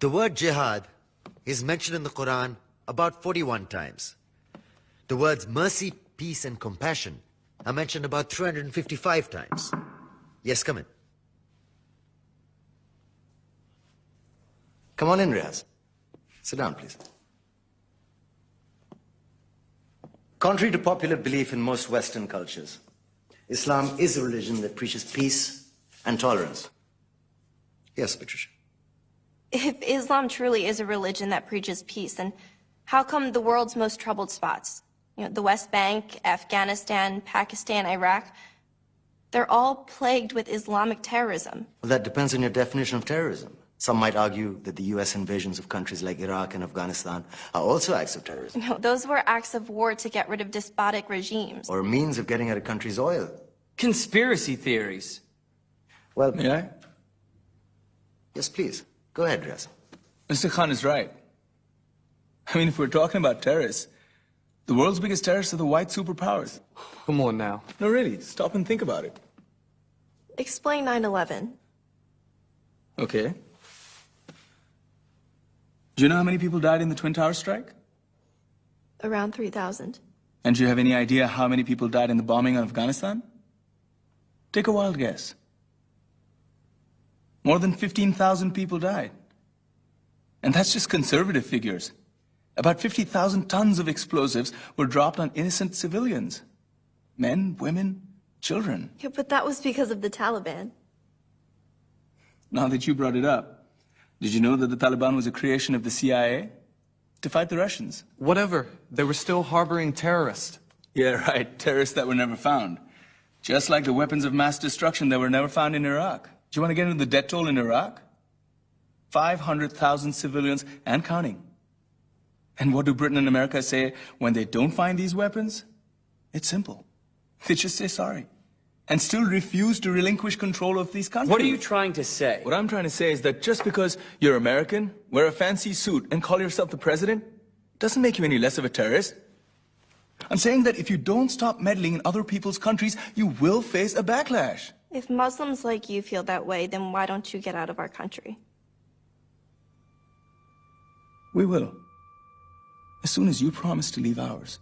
The word jihad is mentioned in the Quran about 41 times. The words mercy, peace, and compassion are mentioned about 355 times. Yes, come in. Come on in, Riaz. Sit down, please. Contrary to popular belief in most Western cultures, Islam is a religion that preaches peace and tolerance. Yes, Patricia. If Islam truly is a religion that preaches peace, then how come the world's most troubled spots, the West Bank, Afghanistan, Pakistan, Iraq, they're all plagued with Islamic terrorism? Well, that depends on your definition of terrorism. Some might argue that the U.S. invasions of countries like Iraq and Afghanistan are also acts of terrorism. No, those were acts of war to get rid of despotic regimes. Or a means of getting at a country's oil. Conspiracy theories. Well, May I? Yes, please. Go ahead, Riaz. Mr. Khan is right. I mean, if we're talking about terrorists, the world's biggest terrorists are the white superpowers. Come on now. No, really, stop and think about it. Explain 9/11. Okay. Do you know how many people died in the Twin Towers strike? Around 3,000. And do you have any idea how many people died in the bombing of Afghanistan? Take a wild guess. More than 15,000 people died. And that's just conservative figures. About 50,000 tons of explosives were dropped on innocent civilians. Men, women, children. Yeah, but that was because of the Taliban. Now that you brought it up, did you know that the Taliban was a creation of the CIA to fight the Russians? Whatever. They were still harboring terrorists. Yeah, right. Terrorists that were never found. Just like the weapons of mass destruction that were never found in Iraq. Do you want to get into the death toll in Iraq? 500,000 civilians and counting. And what do Britain and America say when they don't find these weapons? It's simple. They just say sorry. And still refuse to relinquish control of these countries. What are you trying to say? What I'm trying to say is that just because you're American, wear a fancy suit, and call yourself the president, doesn't make you any less of a terrorist. I'm saying that if you don't stop meddling in other people's countries, you will face a backlash. If Muslims like you feel that way, then why don't you get out of our country? We will. As soon as you promise to leave ours.